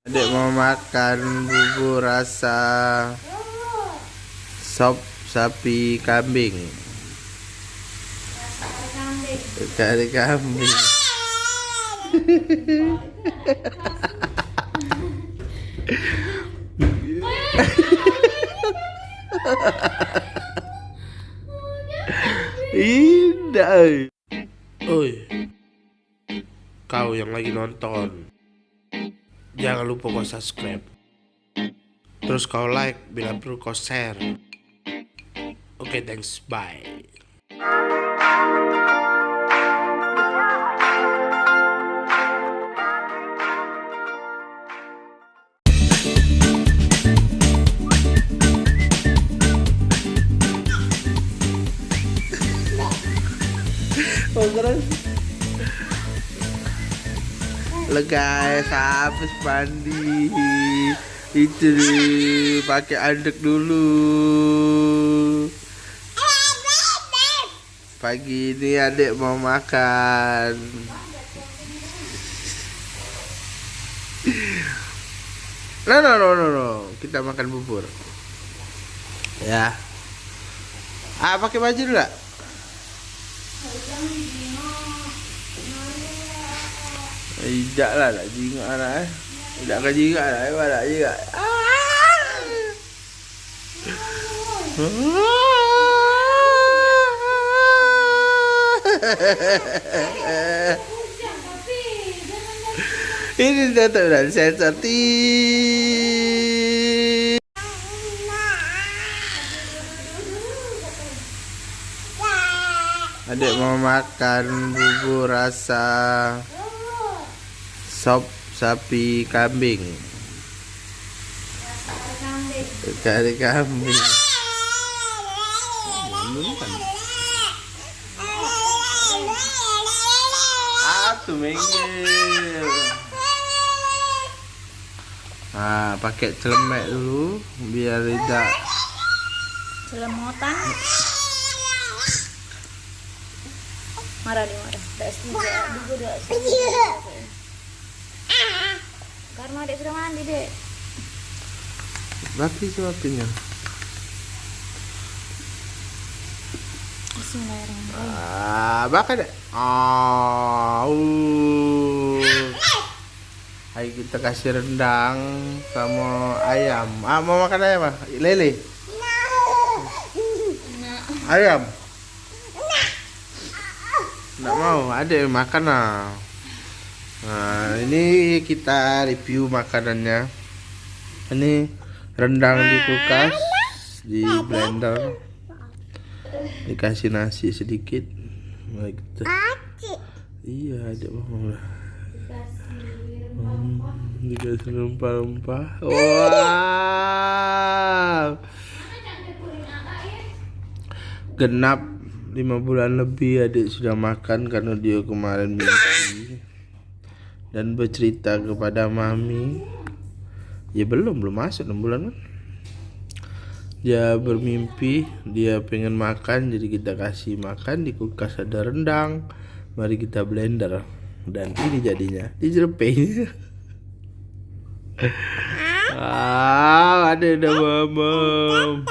Adik mau makan bubur rasa sop sapi kambing. Kari kambing. Indah. Oi, kau yang lagi nonton, jangan lupa kau subscribe. Terus kau like, bila perlu kau share. Oke, thanks, bye. Halo guys, habis mandi. Itu pakai anduk dulu. Pagi ini adik mau makan. No. Kita makan bubur. Ya. Pakai baju dulu gak? Tidak lah, nak jingak lah. Tidak ke jingak lah, nak jingak. Ini tetap dan sensitif. Adik mau makan bubur rasa sop sapi kambing. Kari kambing. Tuh minggir. Pakai celemek dulu biar tidak celemotan. Marah. Karena adek sudah mandi, Dek. Baki suapinya. Bismillahirrahmanirrahim. Bakal deh. Ayo kita kasih rendang sama ayam. Mau makan ayam ah? Lele. Ayam. Nggak mau, ada yang makan lah. Nah, ini kita review makanannya. Ini rendang di kulkas, di blender, dikasih nasi sedikit. Gitu. Iya, ada mau lah. Dikasih rempah-rempah. Wow. Genap 5 bulan lebih adik sudah makan karena dia kemarin mimpi dan bercerita kepada mami. Ya belum masuk 6 bulan kan. Dia bermimpi dia pengen makan, jadi kita kasih makan. Di kulkas ada rendang, mari kita blender dan ini jadinya dijerepeng. Ada mamam.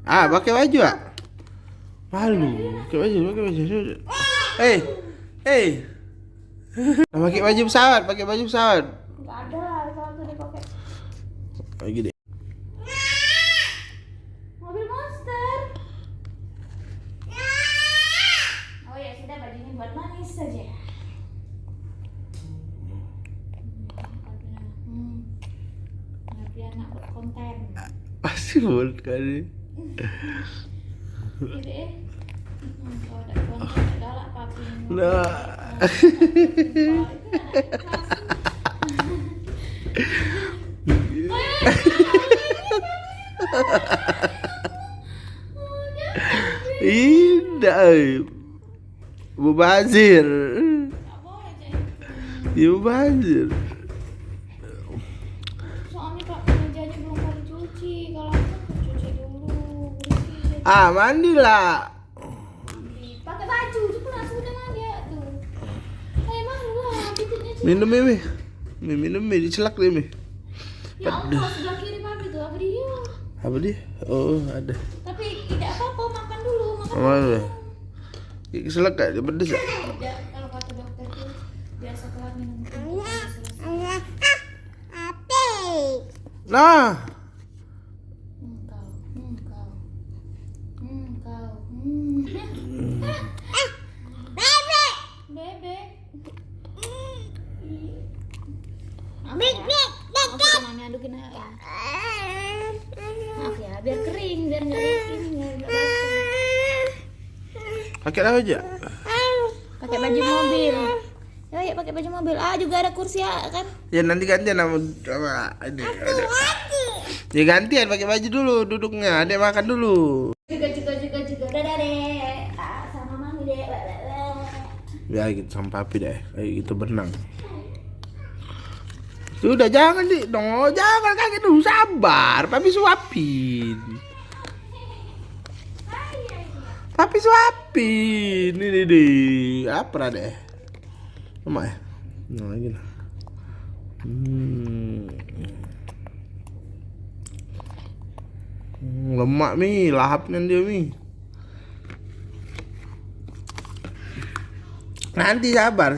Pakai baju ah? Malu. Pakai baju. Hey. Pakai baju pesawat. Enggak ada, pesawat tuh dipakai. Lagi deh. Mobil monster. Oh ya sudah, baju ini buat manis saja. Nanti anak berkonten. Pasti buat kali. Ini kalau ada konten galak papi. Nah. Indah. Mubazir. Mubazir. Soalnya Pak mejanya belum kali cuci. Kalau aku cuci dulu. Mandilah. Pakai baju, itu pun sudah mandi ya tuh. Malu lah, titiknya Minum ya, Mi. Mi minum, Mi. Dicelak deh, Mi. Ya Allah, sebelah kiri papi tuh, apa dia? Apa dia? Oh, ada. Tapi tidak apa-apa, makan dulu, makan Oh, dulu. ada. Dicelak gak? Dia pedes ya? Tidak, kalau kata dokter tuh biasa telat minum untuk selesai. Nah, Bebek. Oke, mami adukin aja. Maaf ya, biar kering, biar nggak ini nggak basah. pakai apa aja? Pakai baju mobil. Ya, pakai baju mobil. Ah, juga ada kursi ya kan? Ya nanti gantian sama ini. Ada. Ya gantian pakai baju dulu duduknya. Adek makan dulu. Juga. Dadah deh. Sama mami deh. Ya gitu sama papi deh. Kayak gitu berenang. Sudah jangan jangan kaget dulu, sabar. Papi suapin. Papi suapin. Ini deh. Apa deh? Lemak ya? Nah, lagi lah. Lemak Mi, lahapnya dia Mi. Nanti sabar.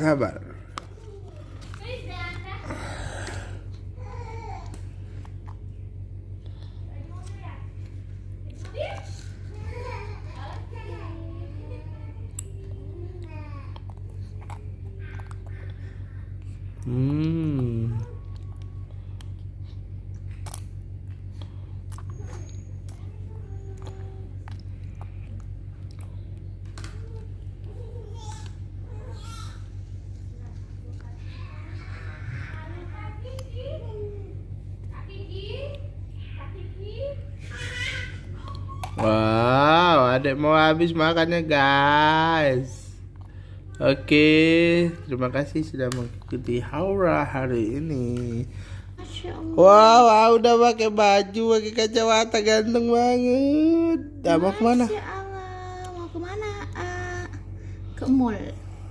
Wow, adek mau habis makannya guys. Oke, terima kasih sudah mengikuti Haura hari ini. Masya Allah. Wow, udah pakai baju, pakai kacamata, ganteng banget. Mau kemana? Masya Allah, mau kemana? Ke mall.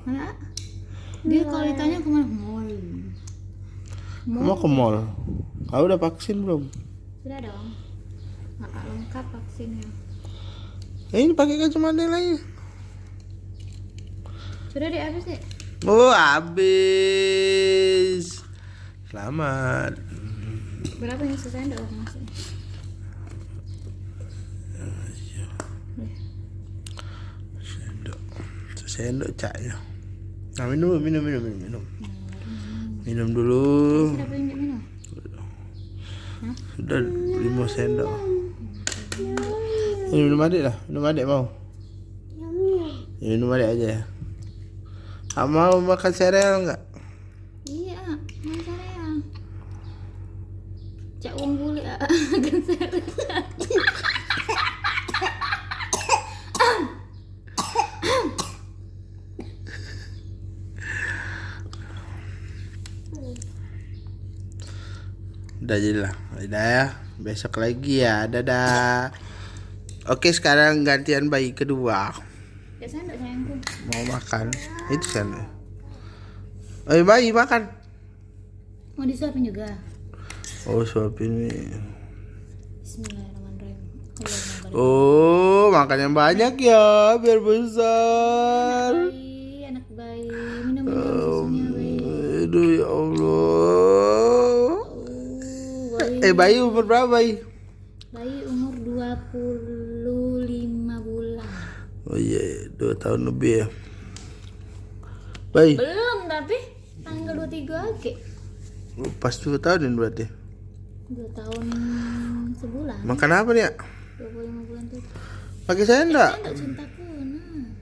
Mana? Dia kalau ditanya kemana? Mall. Mau ke mall. Kau udah vaksin belum? Sudah dong. Nggak lengkap vaksinnya. Ini pakai kacamata lagi. Sudah deh, habis deh. Oh, habis. Selamat. Berapa yang sesendok masih? Sendok caknya. Nah, minum. Minum dulu. Sudah beli minum? Sudah 5 sendok. Ini minum adik lah. Minum adik mau. Ya, minum adik aja ya. Mau makan sereal enggak? Iya, mau sereal. Cak uang bule kan sereal. Udah jadilah. Udah ya. Besok lagi ya. Dadah. Oke, sekarang gantian bayi kedua. Ya sendok sayangku. Mau makan. Itu sendok. Ayo bayi makan. Mau disuapin juga. Oh, suapin nih. Bismillahirrahmanirrahim. Oh, makan yang banyak ya, biar besar. Anak bayi, minum susunya bayi. Aduh ya Allah. Bayi umur berapa bayi? Bayi umur 25 bulan. Oh iya, 2 tahun lebih ya. Bayi. Belum tapi tanggal 23 aja. Pas 2 tahun berarti. 2 tahun sebulan. Makan apa nih ya? 25 bulan tuh. Pakai sendok. Sendok cintaku, nah.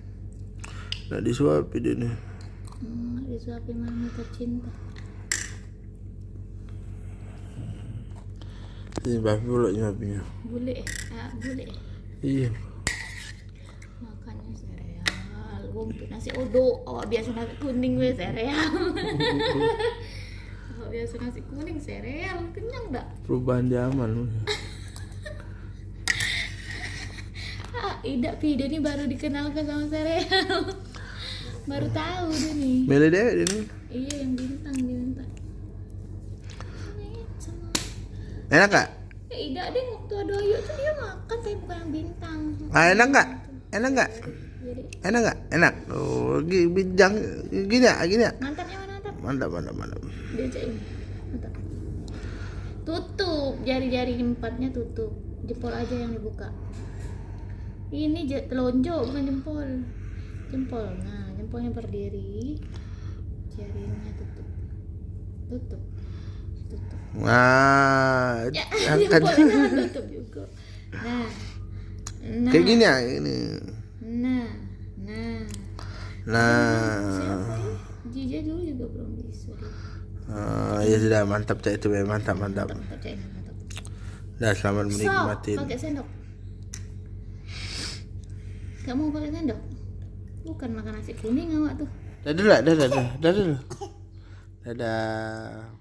Nah, disuapin dia nih. Disuapin mami tercinta. Ini babi pula nyuapinnya. Bule, bule. Iya. Makannya sereal. Untuk nasi uduk, awak biasa nasi kuning we sereal. Awak biasa nasi kuning sereal, kenyang enggak? Perubahan zaman lu. Ida Pida nih baru dikenalkan sama sereal. Baru tahu dia nih. Milih deh ini. Iya, yang bintang dia minta. Enak gak? Ida deh waktu ada Ayu tuh dia makan tapi bukan yang bintang. Enak gak? Enak gak? Jadi Enak gak? Enak. Oh, bijang gini ya, gini ya. mantapnya mana mantap? Mantap. Dia aja ini. Mantap. Tutup jari-jari empatnya tutup. Jempol aja yang dibuka. Ini telunjuk bukan jempol. Jempol. Nah, jempolnya berdiri. Jarinya tutup. Tutup. Wah, Ya, angkat. jempolnya tutup juga. Nah. Kayak gini ya, ini. Nah. Nah. Jija dulu juga belum bisa. Ya sudah, mantap cak itu, mantap. Mantap, Cak. Mantap. Dah, selamat menikmati. Sok, pakai sendok. Gak mau pakai sendok? Bukan makan nasi kuning awak tuh. Dadah. Dadah.